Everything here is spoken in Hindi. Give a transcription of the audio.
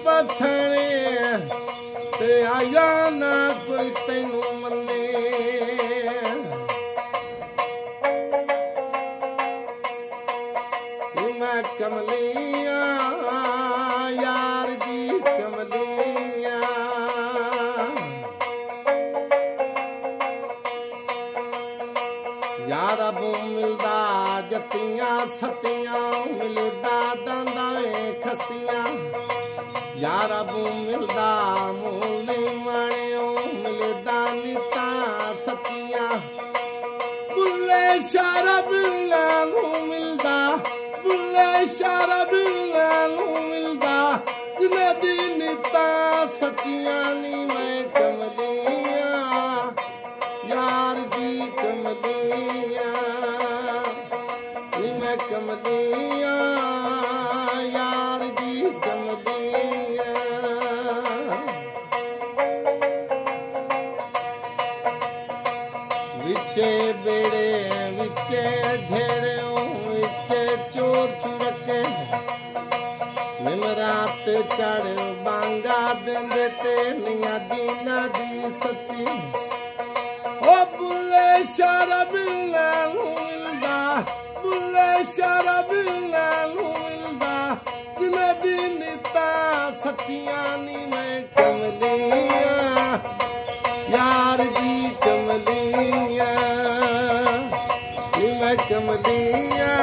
पछाणे ते आया ना कोई तैनू मन्ने मैं कमलिया यार दी कमलिया यार अब मिलदा जतियां सतियां मिलदा दांदां खसियां यार अब मिलदा मूले माणियो मिलदा नीता सचियां बुल्ले शराब लानू मिलदा बुल्ले शराब लानू मिलदा जिन्हें दी नीता सचियां नी मैं कमलिया यार दी कमलिया नी मैं कमलिया यार दी कमलिया विचे बेड़े विचे झेड़े विचे चोर चुरके निमरात चढ़ बांगा देंदे ते निया दीना दी सच्ची ओ बुल्ले शराब लानू मिलदा बुल्ले शराब लानू मिलदा जिन्हें दी नीता सच्चियां नी मैं कमलिया यार दी कमलिया नी मैं कमलिया